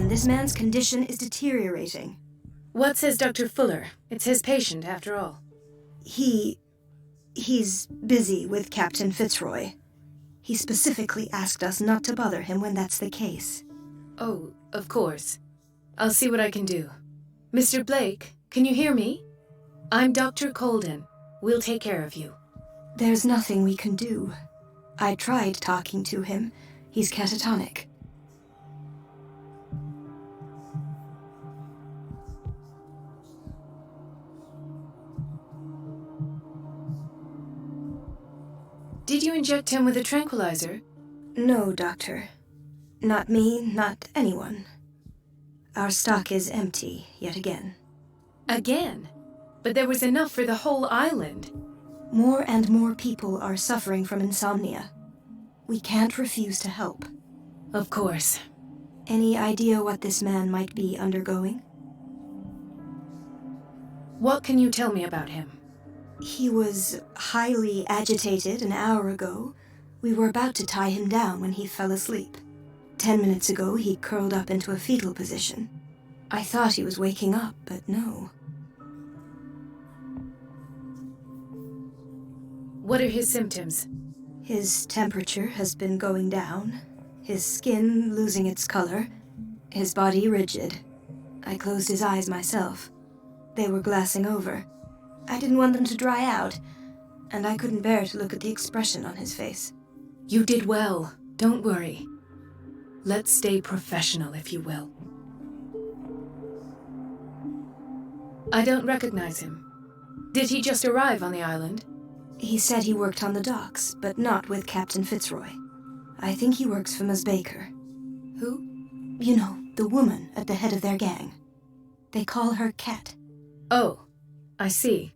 and this man's condition is deteriorating. What says Dr. Fuller? It's his patient, after all. He's busy with Captain Fitzroy. He specifically asked us not to bother him when that's the case. Oh, of course. I'll see what I can do. Mr. Blake, can you hear me? I'm Dr. Colden. We'll take care of you. There's nothing we can do. I tried talking to him. He's catatonic. Did you inject him with a tranquilizer? No, Doctor. Not me, not anyone. Our stock is empty, yet again. Again? But there was enough for the whole island. More and more people are suffering from insomnia. We can't refuse to help. Of course. Any idea what this man might be undergoing? What can you tell me about him? He was highly agitated an hour ago. We were about to tie him down when he fell asleep. 10 minutes ago, he curled up into a fetal position. I thought he was waking up, but no. What are his symptoms? His temperature has been going down, his skin losing its color, his body rigid. I closed his eyes myself. They were glassing over. I didn't want them to dry out, and I couldn't bear to look at the expression on his face. You did well. Don't worry. Let's stay professional, if you will. I don't recognize him. Did he just arrive on the island? He said he worked on the docks, but not with Captain Fitzroy. I think he works for Ms. Baker. Who? You know, the woman at the head of their gang. They call her Cat. Oh, I see.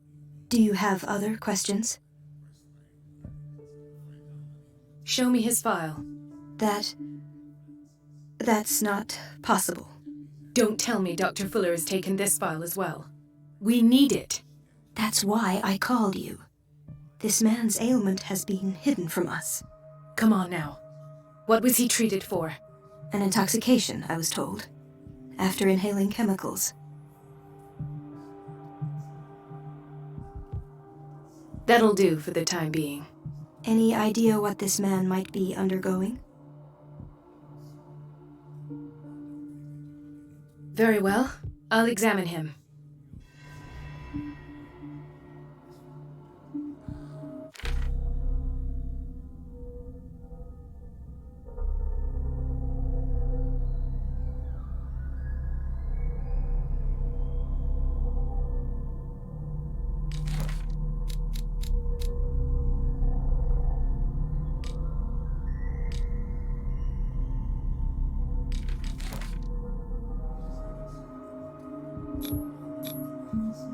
Do you have other questions? Show me his file. That's not possible. Don't tell me Dr. Fuller has taken this file as well. We need it. That's why I called you. This man's ailment has been hidden from us. Come on now. What was he treated for? An intoxication, I was told. After inhaling chemicals. That'll do for the time being. Any idea what this man might be undergoing? Very well. I'll examine him.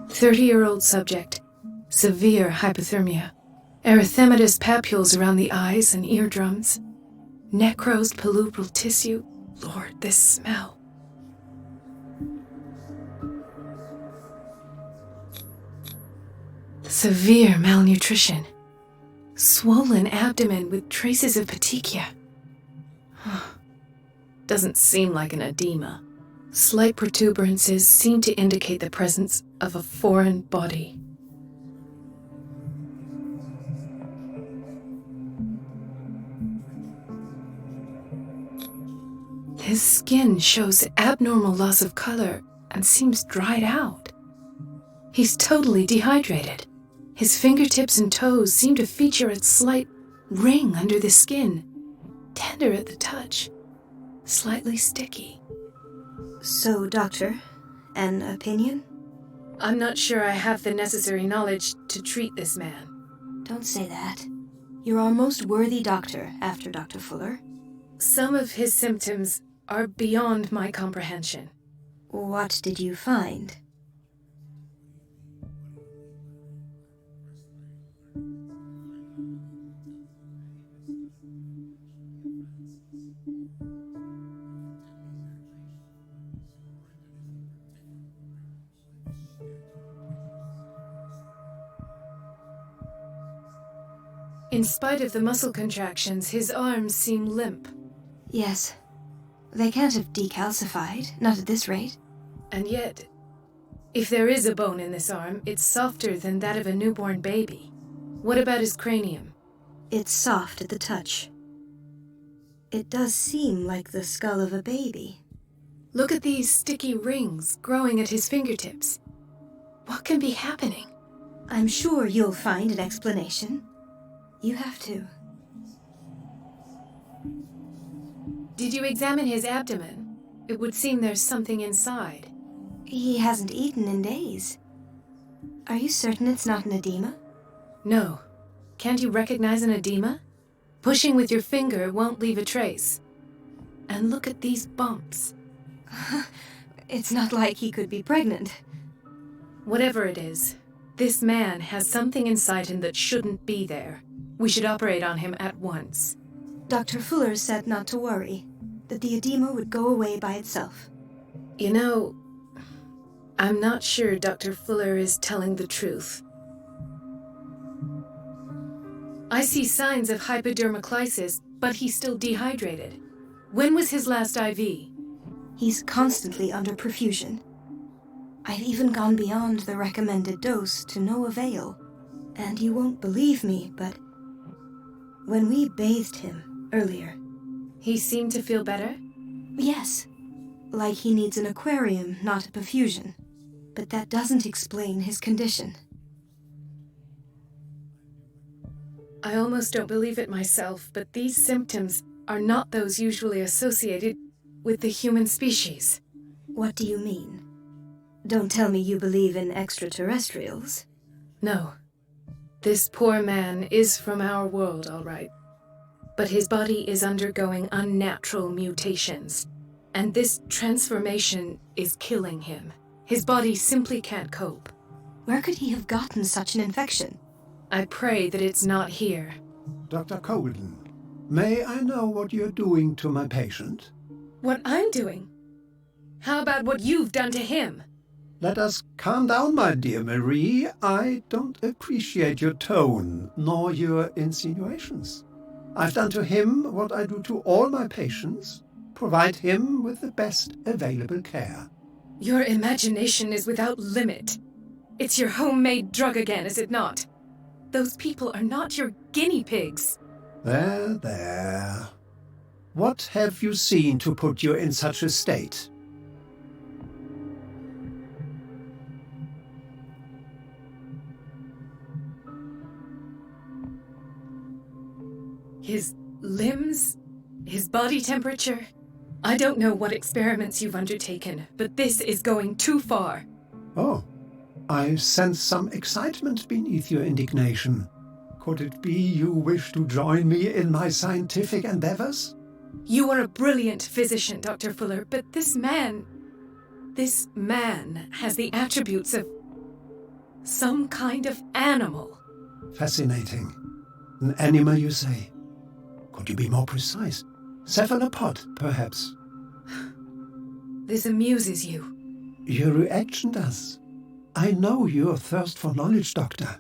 "30-year-old subject. Severe hypothermia. Erythematous papules around the eyes and eardrums. Necrosed palpebral tissue. Lord, this smell. Severe malnutrition. Swollen abdomen with traces of petechia. Doesn't seem like an edema. Slight protuberances seem to indicate the presence of a foreign body. His skin shows abnormal loss of color and seems dried out. He's totally dehydrated. His fingertips and toes seem to feature a slight ring under the skin, tender at the touch, slightly sticky. So, Doctor, an opinion? I'm not sure I have the necessary knowledge to treat this man. Don't say that. You're our most worthy doctor after Dr. Fuller. Some of his symptoms are beyond my comprehension. What did you find? In spite of the muscle contractions, his arms seem limp. Yes. They can't have decalcified, not at this rate. And yet, if there is a bone in this arm, it's softer than that of a newborn baby. What about his cranium? It's soft at the touch. It does seem like the skull of a baby. Look at these sticky rings growing at his fingertips. What can be happening? I'm sure you'll find an explanation. You have to. Did you examine his abdomen? It would seem there's something inside. He hasn't eaten in days. Are you certain it's not an edema? No. Can't you recognize an edema? Pushing with your finger won't leave a trace. And look at these bumps. It's not like he could be pregnant. Whatever it is, this man has something inside him that shouldn't be there. We should operate on him at once. Dr. Fuller said not to worry, that the edema would go away by itself. You know, I'm not sure Dr. Fuller is telling the truth. I see signs of hypodermoclysis, but he's still dehydrated. When was his last IV? He's constantly under perfusion. I've even gone beyond the recommended dose to no avail. And you won't believe me, but when we bathed him earlier... He seemed to feel better? Yes, like he needs an aquarium, not a perfusion. But that doesn't explain his condition. I almost don't believe it myself, but these symptoms are not those usually associated with the human species. What do you mean? Don't tell me you believe in extraterrestrials. No. This poor man is from our world, all right. But his body is undergoing unnatural mutations, and this transformation is killing him. His body simply can't cope. Where could he have gotten such an infection? I pray that it's not here. Dr. Colden, may I know what you're doing to my patient? What I'm doing? How about what you've done to him? Let us calm down, my dear Marie. I don't appreciate your tone, nor your insinuations. I've done to him what I do to all my patients, provide him with the best available care. Your imagination is without limit. It's your homemade drug again, is it not? Those people are not your guinea pigs. There, there. What have you seen to put you in such a state? His limbs? His body temperature? I don't know what experiments you've undertaken, but this is going too far. Oh, I sense some excitement beneath your indignation. Could it be you wish to join me in my scientific endeavors? You are a brilliant physician, Dr. Fuller, but this man has the attributes of some kind of animal. Fascinating. An animal, you say? Could you be more precise? Cephalopod, perhaps? This amuses you. Your reaction does. I know your thirst for knowledge, Doctor.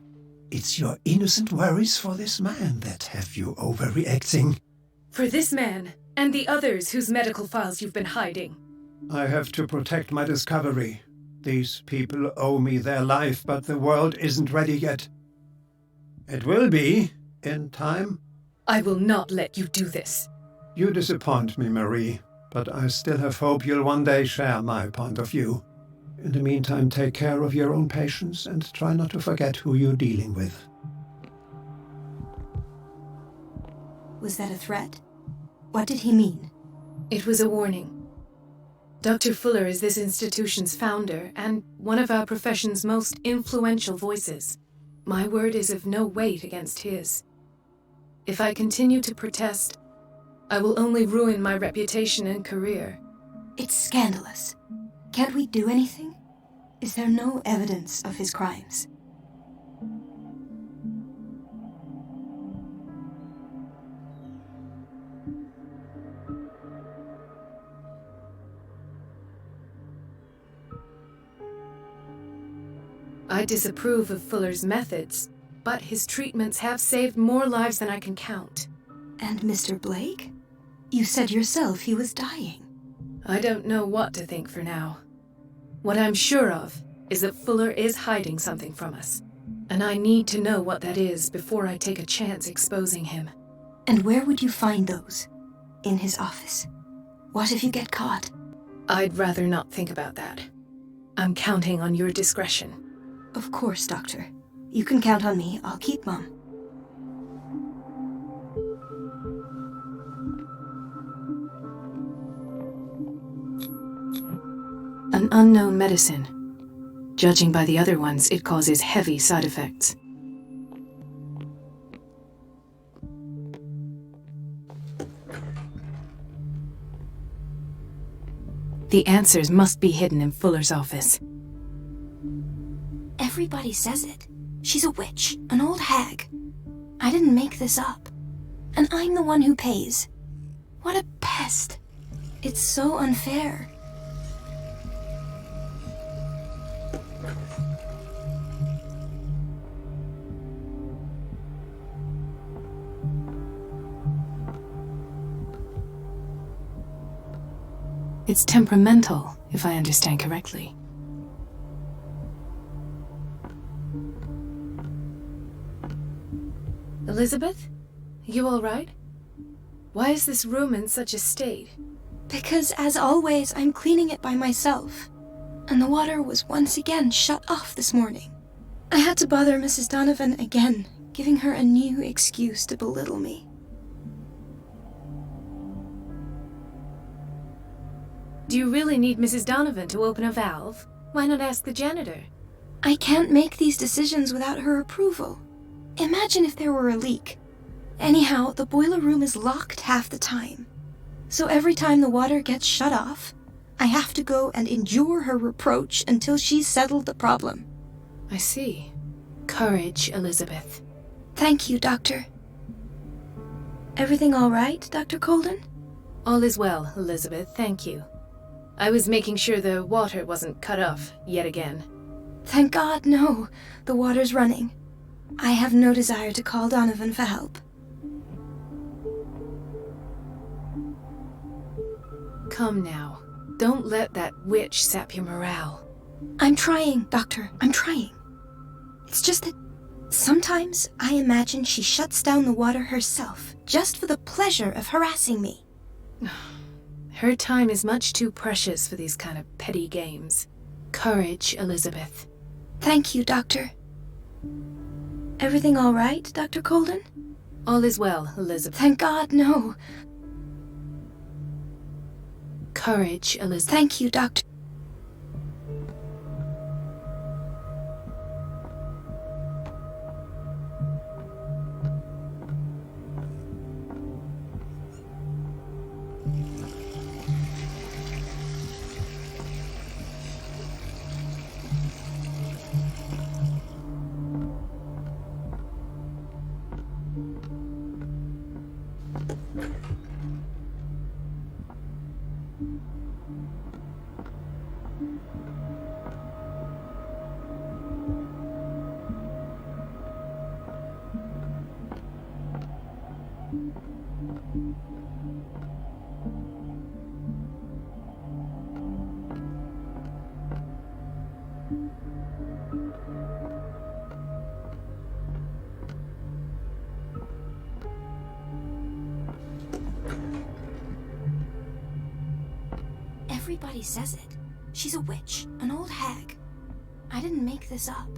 It's your innocent worries for this man that have you overreacting. For this man, and the others whose medical files you've been hiding. I have to protect my discovery. These people owe me their life, but the world isn't ready yet. It will be, in time. I will not let you do this. You disappoint me, Marie, but I still have hope you'll one day share my point of view. In the meantime, take care of your own patients and try not to forget who you're dealing with. Was that a threat? What did he mean? It was a warning. Dr. Fuller is this institution's founder and one of our profession's most influential voices. My word is of no weight against his. If I continue to protest, I will only ruin my reputation and career. It's scandalous. Can't we do anything? Is there no evidence of his crimes? I disapprove of Fuller's methods, but his treatments have saved more lives than I can count. And Mr. Blake? You said yourself he was dying. I don't know what to think for now. What I'm sure of is that Fuller is hiding something from us, and I need to know what that is before I take a chance exposing him. And where would you find those? In his office. What if you get caught? I'd rather not think about that. I'm counting on your discretion. Of course, Doctor. You can count on me. I'll keep Mum. An unknown medicine. Judging by the other ones, it causes heavy side effects. The answers must be hidden in Fuller's office. Everybody says it. She's a witch, an old hag. I didn't make this up. And I'm the one who pays. What a pest. It's so unfair. It's temperamental, if I understand correctly. Elizabeth? You all right? Why is this room in such a state? Because, as always, I'm cleaning it by myself. And the water was once again shut off this morning. I had to bother Mrs. Donovan again, giving her a new excuse to belittle me. Do you really need Mrs. Donovan to open a valve? Why not ask the janitor? I can't make these decisions without her approval. Imagine if there were a leak. Anyhow, the boiler room is locked half the time. So every time the water gets shut off, I have to go and endure her reproach until she's settled the problem. I see. Courage, Elizabeth. Thank you, Doctor. Everything all right, Dr. Colden? All is well, Elizabeth, thank you. I was making sure the water wasn't cut off yet again. Thank God, no. The water's running. I have no desire to call Donovan for help. Come now. Don't let that witch sap your morale. I'm trying, Doctor. I'm trying. It's just that sometimes I imagine she shuts down the water herself, just for the pleasure of harassing me. Her time is much too precious for these kind of petty games. Courage, Elizabeth. Thank you, Doctor. Everything all right, Dr. Colden? All is well, Elizabeth. Thank God, no. Courage, Elizabeth. Thank you, Doctor. Everybody says it. She's a witch, an old hag. I didn't make this up.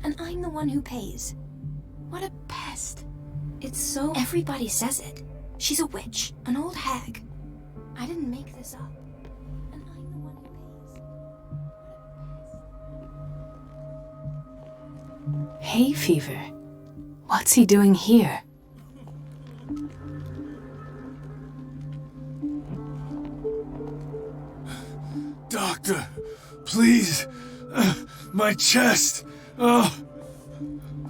And I'm the one who pays. What a pest. It's so... Everybody says it. She's a witch, an old hag. I didn't make this up. And I'm the one who pays. Hay fever? What's he doing here? Doctor, please. My chest. Oh.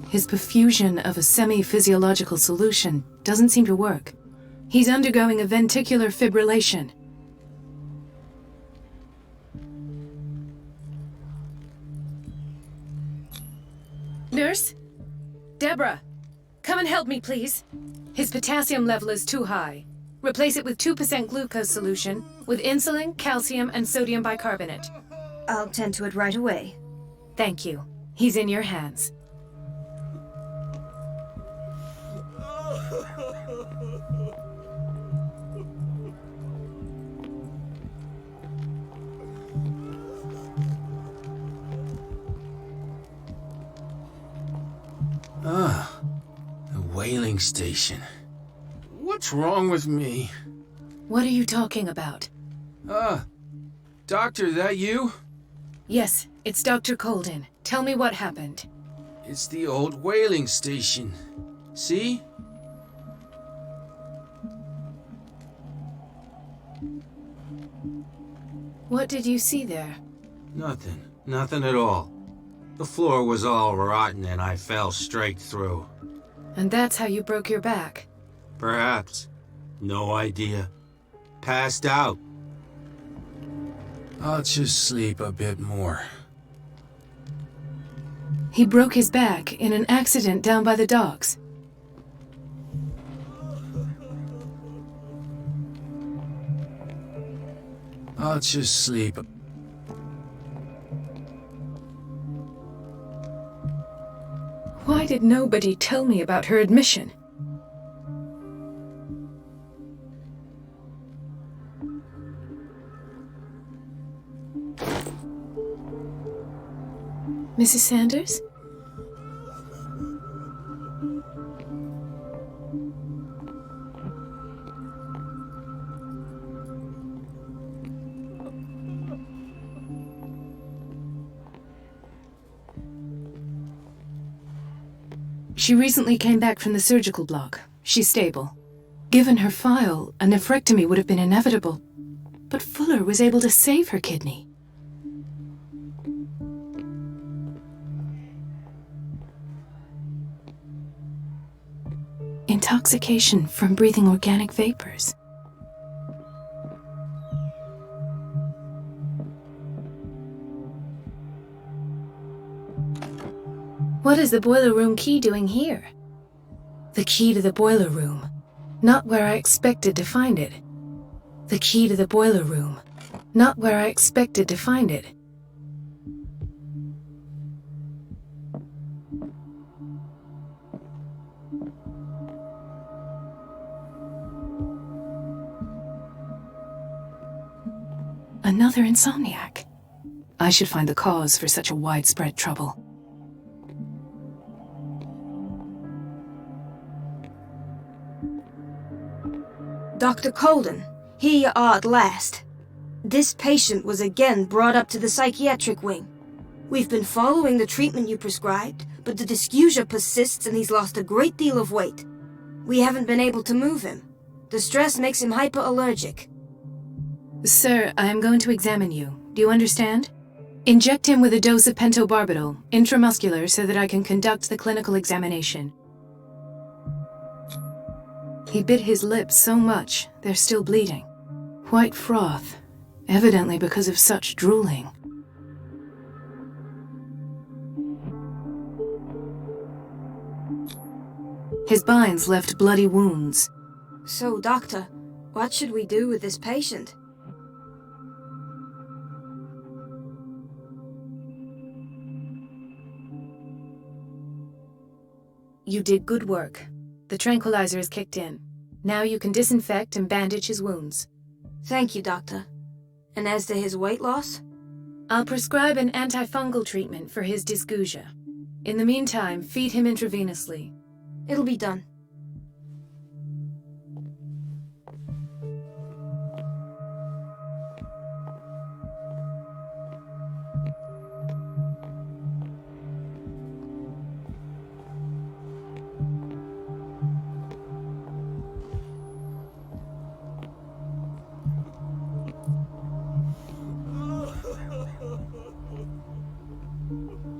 His perfusion of a semi-physiological solution doesn't seem to work. He's undergoing a ventricular fibrillation. Nurse? Deborah, come and help me, please. His potassium level is too high. Replace it with 2% glucose solution with insulin, calcium, and sodium bicarbonate. I'll tend to it right away. Thank you. He's in your hands. Ah, the whaling station. What's wrong with me? What are you talking about? Doctor, that you? Yes, it's Dr. Colden. Tell me what happened. It's the old whaling station. See? What did you see there? Nothing at all. The floor was all rotten and I fell straight through. And that's how you broke your back? Perhaps. No idea. Passed out. I'll just sleep a bit more. He broke his back in an accident down by the docks. I'll just sleep. Why did nobody tell me about her admission? Mrs. Sanders? She recently came back from the surgical block. She's stable. Given her file, a nephrectomy would have been inevitable. But Fuller was able to save her kidney. Intoxication from breathing organic vapors. What is the boiler room key doing here? The key to the boiler room. Not where I expected to find it. The key to the boiler room. Not where I expected to find it. Another insomniac. I should find the cause for such a widespread trouble. Dr. Colden, here you are at last. This patient was again brought up to the psychiatric wing. We've been following the treatment you prescribed, but the dysgeusia persists and he's lost a great deal of weight. We haven't been able to move him. The stress makes him hyperallergic. Sir, I am going to examine you. Do you understand? Inject him with a dose of pentobarbital, intramuscular, so that I can conduct the clinical examination. He bit his lips so much, they're still bleeding. White froth, evidently because of such drooling. His binds left bloody wounds. So, doctor, what should we do with this patient? You did good work. The tranquilizer is kicked in. Now you can disinfect and bandage his wounds. Thank you, doctor. And as to his weight loss? I'll prescribe an antifungal treatment for his dysgeusia. In the meantime, feed him intravenously. It'll be done.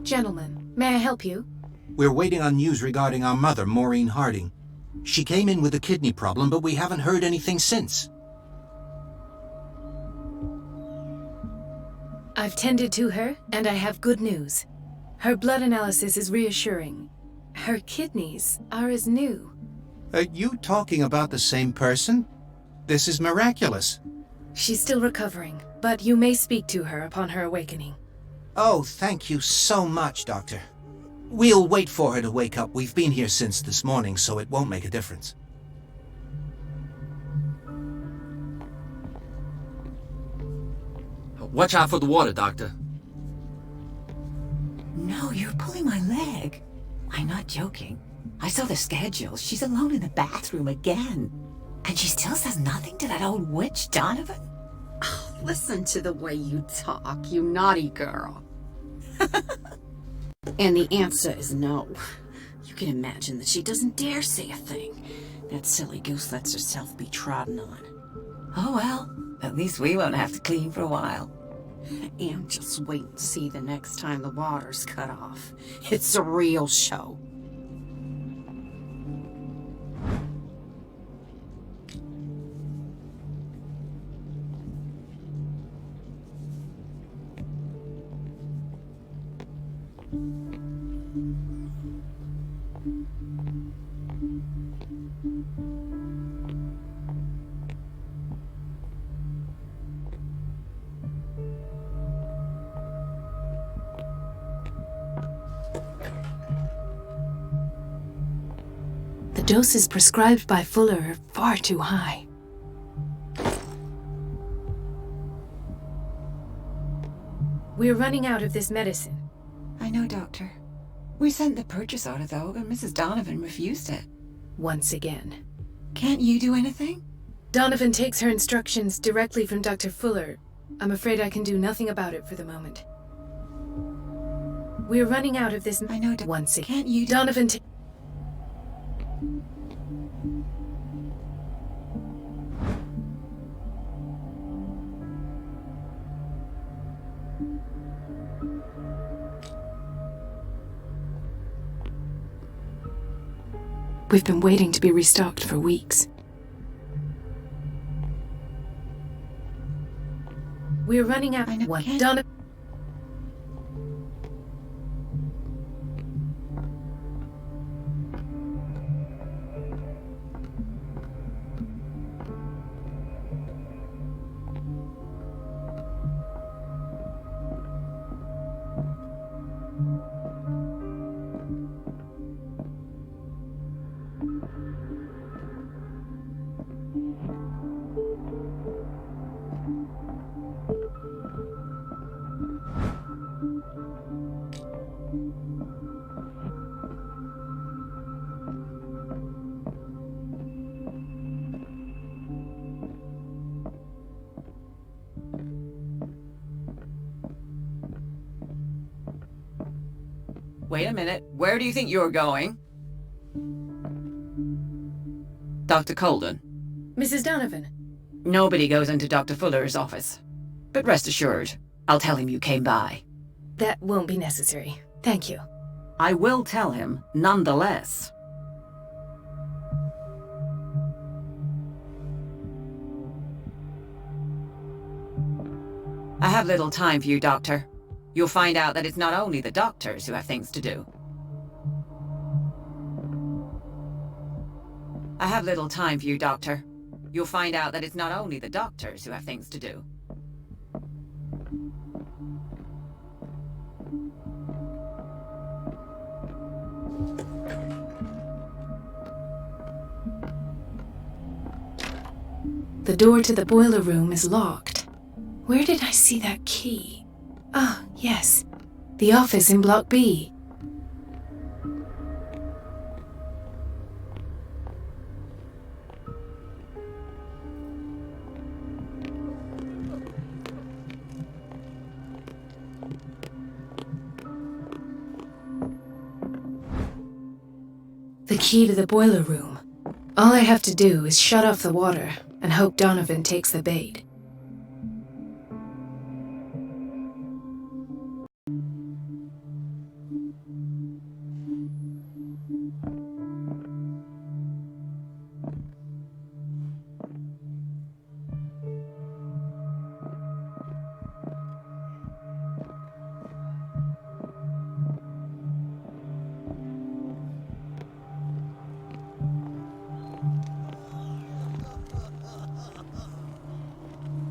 Gentlemen, may I help you? We're waiting on news regarding our mother, Maureen Harding. She came in with a kidney problem, but we haven't heard anything since. I've tended to her, and I have good news. Her blood analysis is reassuring. Her kidneys are as new. Are you talking about the same person? This is miraculous. She's still recovering, but you may speak to her upon her awakening. Oh, thank you so much, Doctor. We'll wait for her to wake up. We've been here since this morning, so it won't make a difference. Watch out for the water, Doctor. No, you're pulling my leg. I'm not joking. I saw the schedule. She's alone in the bathroom again. And she still says nothing to that old witch, Donovan? Oh, listen to the way you talk, you naughty girl. And the answer is no. You can imagine that she doesn't dare say a thing. That silly goose lets herself be trodden on. Oh well, at least we won't have to clean for a while. And just wait and see the next time the water's cut off. It's a real show. The doses prescribed by Fuller are far too high. We're running out of this medicine. I know, Doctor. We sent the purchase order, though, and Mrs. Donovan refused it. Once again. Can't you do anything? Donovan takes her instructions directly from Dr. Fuller. I'm afraid I can do nothing about it for the moment. We're running out of this. I know, Once again. Can't you do... Donovan. We've been waiting to be restocked for weeks. We're running out. I know. One. Can't... Donovan. Wait a minute. Where do you think you're going? Dr. Colden. Mrs. Donovan. Nobody goes into Dr. Fuller's office. But rest assured, I'll tell him you came by. That won't be necessary. Thank you. I will tell him, nonetheless. I have little time for you, Doctor. You'll find out that it's not only the doctors who have things to do. I have little time for you, Doctor. You'll find out that it's not only the doctors who have things to do. The door to the boiler room is locked. Where did I see that key? Ah, yes. The office in Block B. The key to the boiler room. All I have to do is shut off the water and hope Donovan takes the bait.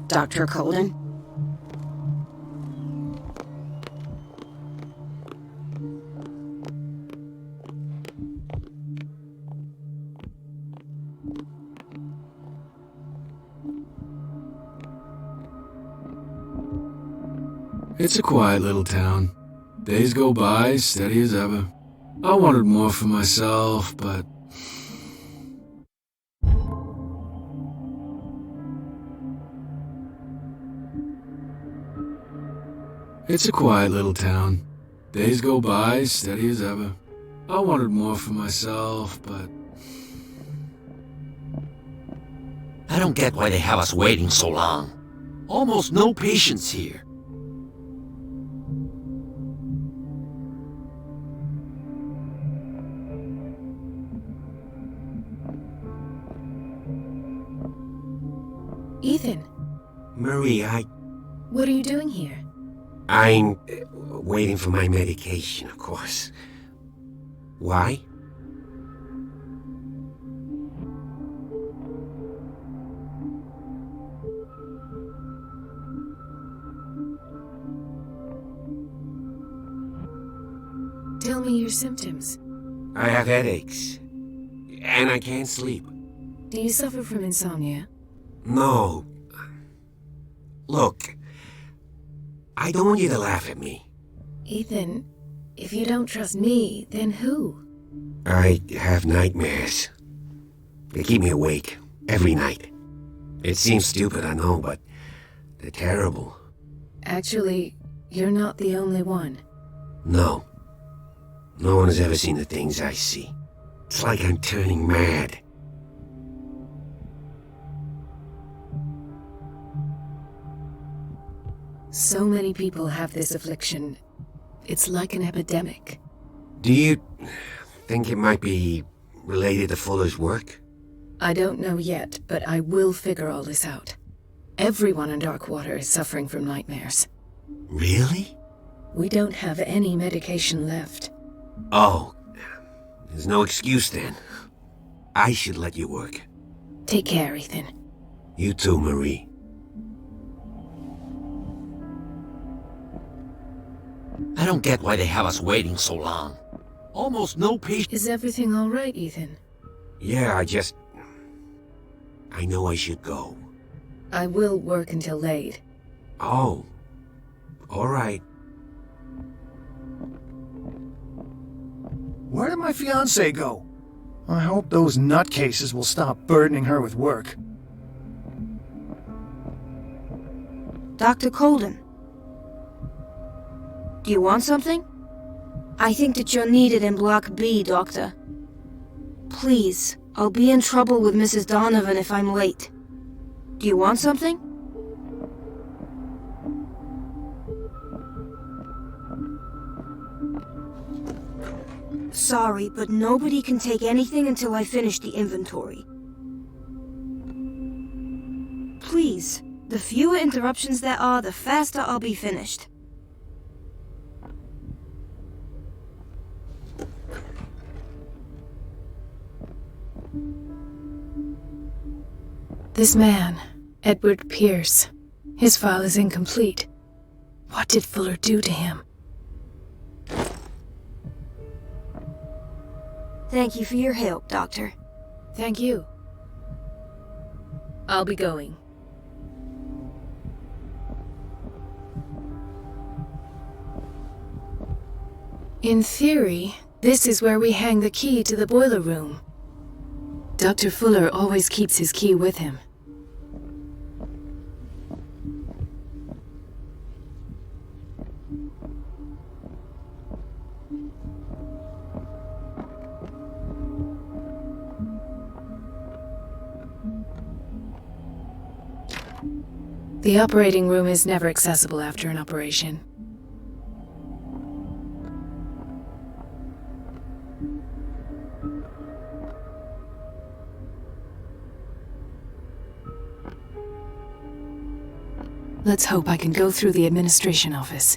Dr. Colden? It's a quiet little town. Days go by, steady as ever. I wanted more for myself, but... It's a quiet little town. Days go by, steady as ever. I wanted more for myself, but... I don't get why they have us waiting so long. Almost no patients here. Ethan, Marie, what are you doing here? I'm waiting for my medication, of course. Why? Tell me your symptoms. I have headaches. And I can't sleep. Do you suffer from insomnia? No. Look, I don't want you to laugh at me. Ethan, if you don't trust me, then who? I have nightmares. They keep me awake every night. It seems stupid, I know, but they're terrible. Actually, you're not the only one. No. No one has ever seen the things I see. It's like I'm turning mad. So many people have this affliction. It's like an epidemic. Do you think it might be related to Fuller's work? I don't know yet, but I will figure all this out. Everyone in Darkwater is suffering from nightmares. Really? We don't have any medication left. Oh, there's no excuse then. I should let you work. Take care, Ethan. You too, Marie. I don't get why they have us waiting so long. Almost no patients. Is everything all right, Ethan? Yeah, I know I should go. I will work until late. Oh, all right. Where did my fiancée go? I hope those nutcases will stop burdening her with work. Dr. Colden. Do you want something? I think that you're needed in Block B, Doctor. Please, I'll be in trouble with Mrs. Donovan if I'm late. Do you want something? Sorry, but nobody can take anything until I finish the inventory. Please, the fewer interruptions there are, the faster I'll be finished. This man, Edward Pierce, his file is incomplete. What did Fuller do to him? Thank you for your help, Doctor. Thank you. I'll be going. In theory, this is where we hang the key to the boiler room. Dr. Fuller always keeps his key with him. The operating room is never accessible after an operation. Let's hope I can go through the administration office.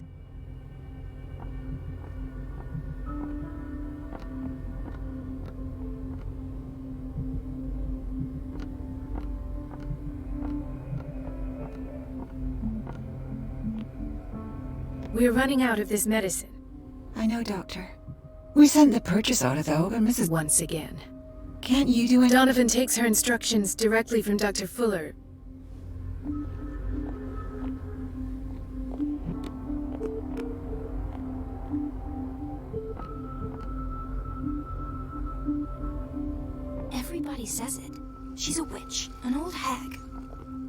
We're running out of this medicine. I know, Doctor. We sent the purchase order, though, but Mrs. Once again. Can't you do it? Donovan takes her instructions directly from Dr. Fuller. Everybody says it. She's a witch, an old hag.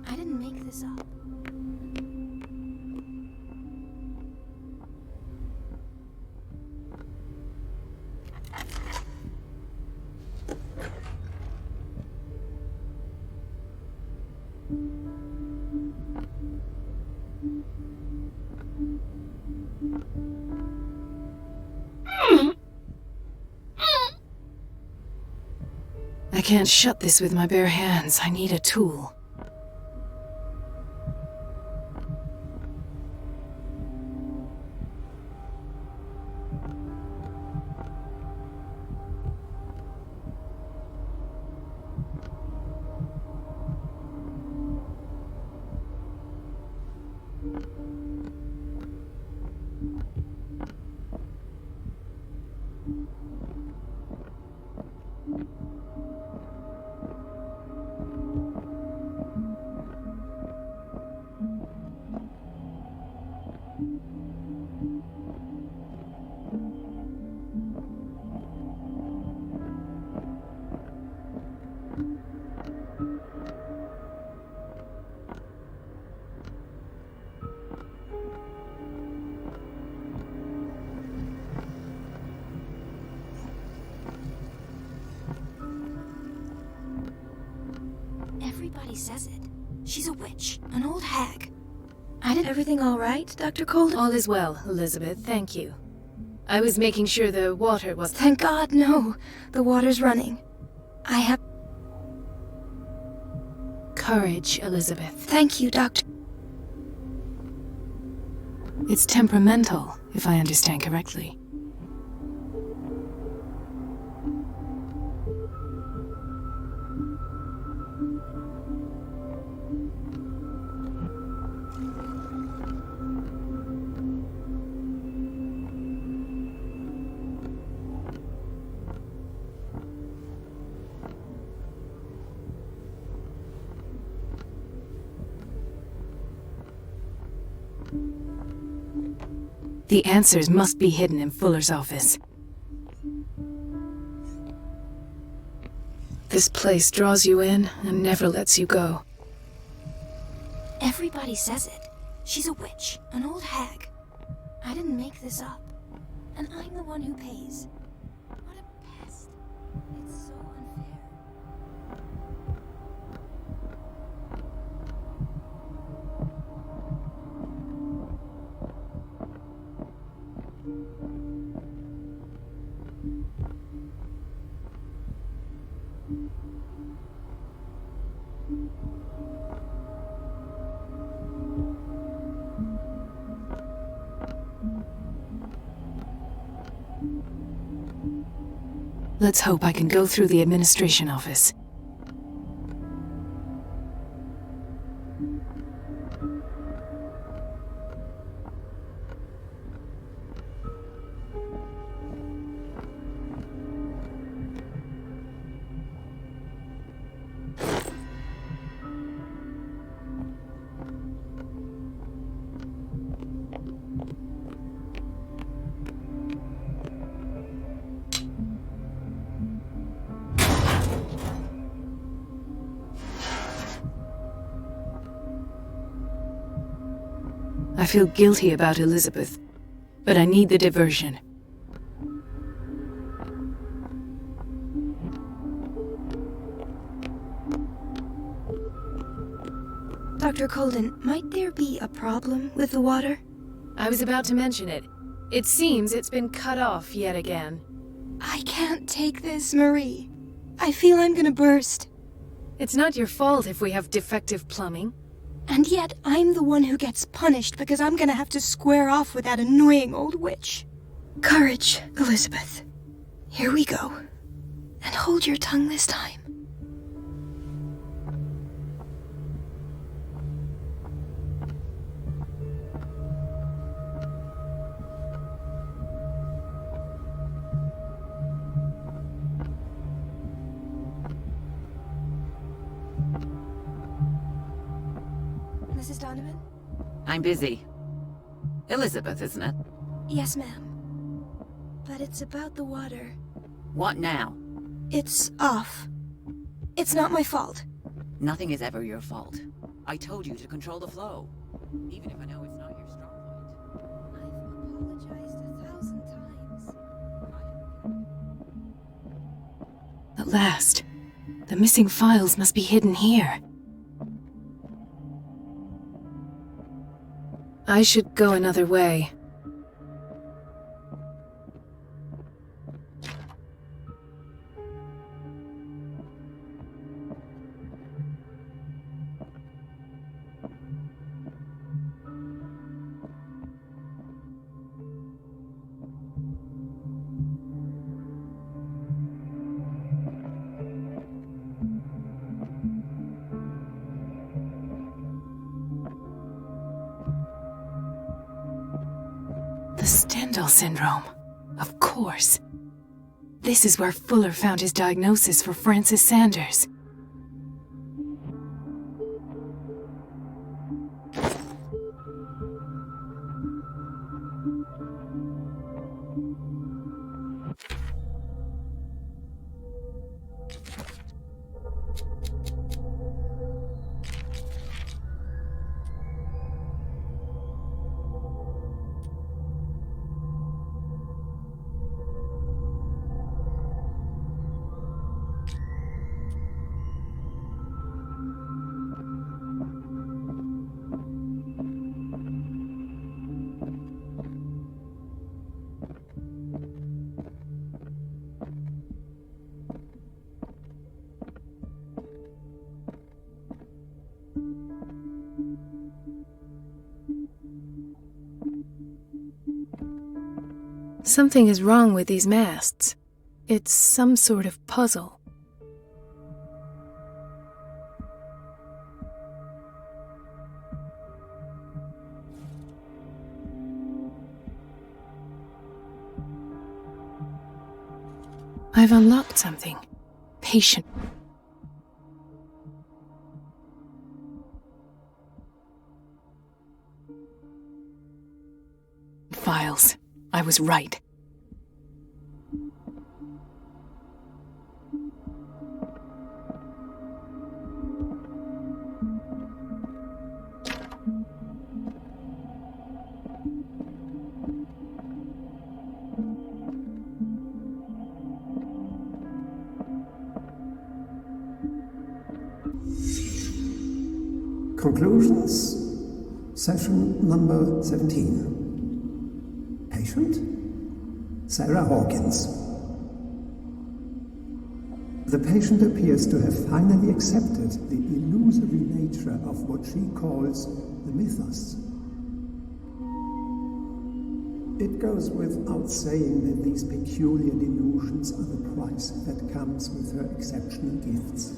I didn't make this up. I can't shut this with my bare hands. I need a tool. Everybody says it. She's a witch, an old hag. I did everything all right, Dr. Cold? All is well, Elizabeth, thank you. I was making sure the water was... Thank God, no. The water's running. I have... Courage, Elizabeth. Thank you, Doctor. It's temperamental, if I understand correctly. The answers must be hidden in Fuller's office. This place draws you in and never lets you go. Everybody says it. She's a witch, an old hag. I didn't make this up. And I'm the one who pays. What a pest. It's so unfair. Let's hope I can go through the administration office. I feel guilty about Elizabeth, but I need the diversion. Dr. Colden, might there be a problem with the water? I was about to mention it. It seems it's been cut off yet again. I can't take this, Marie. I feel I'm gonna burst. It's not your fault if we have defective plumbing. And yet, I'm the one who gets punished because I'm gonna have to square off with that annoying old witch. Courage, Elizabeth. Here we go. And hold your tongue this time. Mrs. Donovan? I'm busy. Elizabeth, isn't it? Yes, ma'am. But it's about the water. What now? It's off. It's not my fault. Nothing is ever your fault. I told you to control the flow. Even if I know it's not your strong point. I've apologized 1,000 times. At last. The missing files must be hidden here. I should go another way. The Stendhal syndrome. Of course. This is where Fuller found his diagnosis for Francis Sanders. Something is wrong with these masts. It's some sort of puzzle. I've unlocked something. Patient. Files. I was right. Conclusions, session number 17. Patient, Sarah Hawkins. The patient appears to have finally accepted the illusory nature of what she calls the mythos. It goes without saying that these peculiar delusions are the price that comes with her exceptional gifts.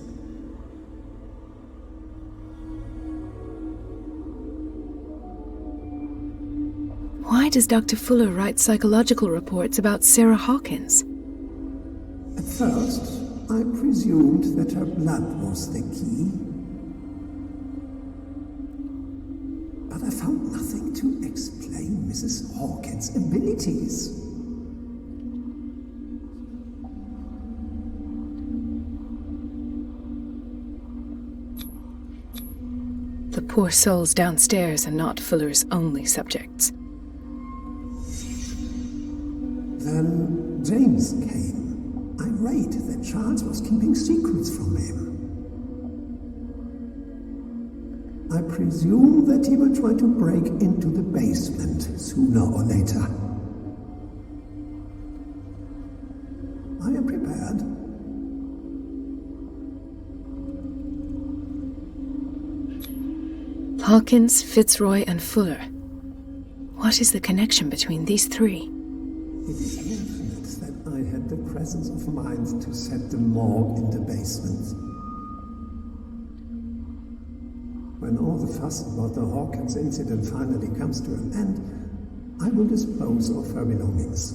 Why does Dr. Fuller write psychological reports about Sarah Hawkins? At first, I presumed that her blood was the key. But I found nothing to explain Mrs. Hawkins' abilities. The poor souls downstairs are not Fuller's only subjects. Then James came, irate that Charles was keeping secrets from him. I presume that he will try to break into the basement sooner or later. I am prepared. Hawkins, Fitzroy, and Fuller. What is the connection between these three? It is fortunate that I had the presence of mind to set the morgue in the basement. When all the fuss about the Hawkins incident finally comes to an end, I will dispose of her belongings.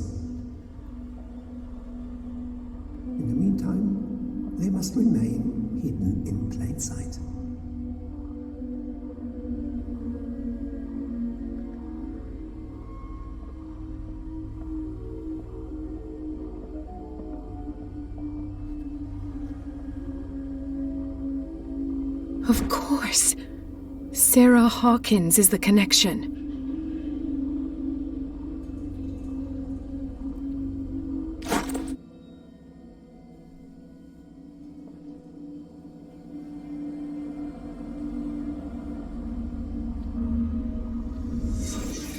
In the meantime, they must remain hidden in plain sight. Of course. Sarah Hawkins is the connection.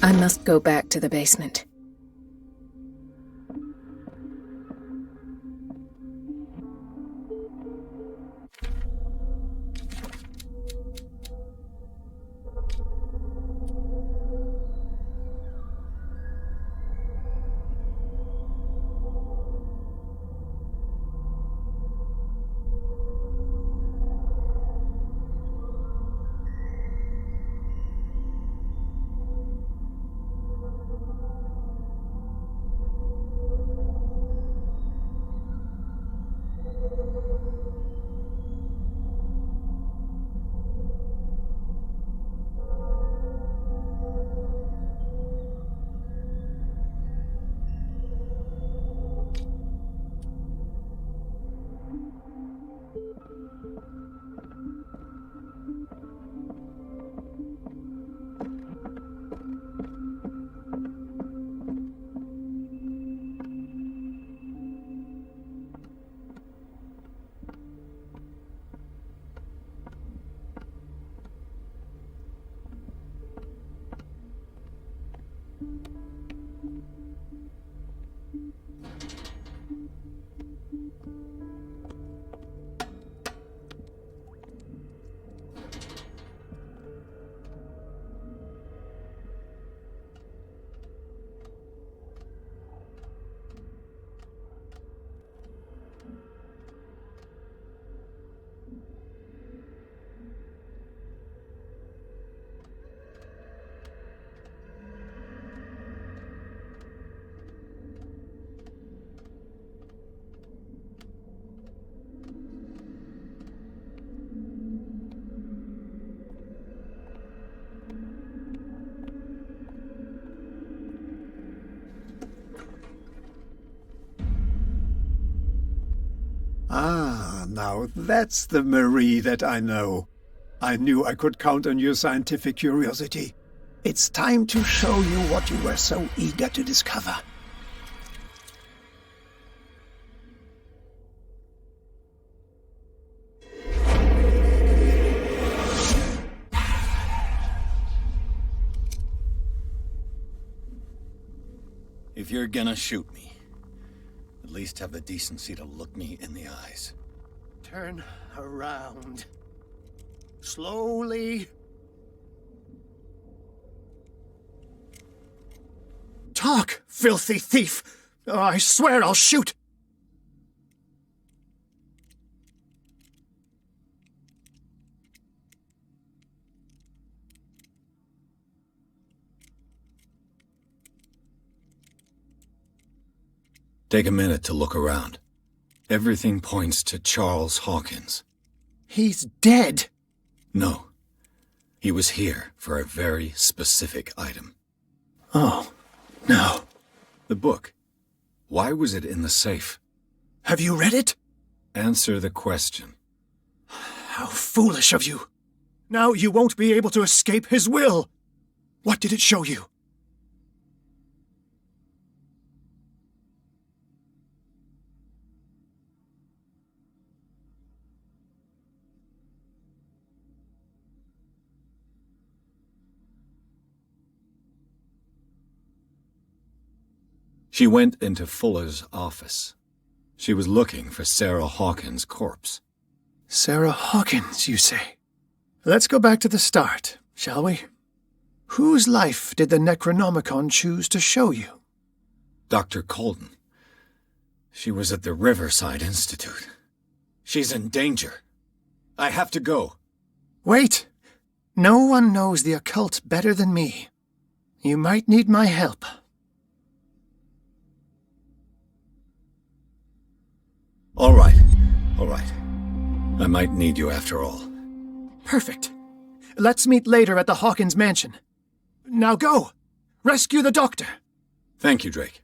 I must go back to the basement. Ah, now that's the Marie that I know. I knew I could count on your scientific curiosity. It's time to show you what you were so eager to discover. If you're gonna shoot me, at least have the decency to look me in the eyes. Turn around. Slowly. Talk, filthy thief! Oh, I swear I'll shoot! Take a minute to look around. Everything points to Charles Hawkins. He's dead! No. He was here for a very specific item. Oh, no. The book. Why was it in the safe? Have you read it? Answer the question. How foolish of you. Now you won't be able to escape his will. What did it show you? She went into Fuller's office. She was looking for Sarah Hawkins' corpse. Sarah Hawkins, you say? Let's go back to the start, shall we? Whose life did the Necronomicon choose to show you? Dr. Colden. She was at the Riverside Institute. She's in danger. I have to go. Wait. No one knows the occult better than me. You might need my help. All right. I might need you after all. Perfect. Let's meet later at the Hawkins mansion. Now go! Rescue the doctor! Thank you, Drake.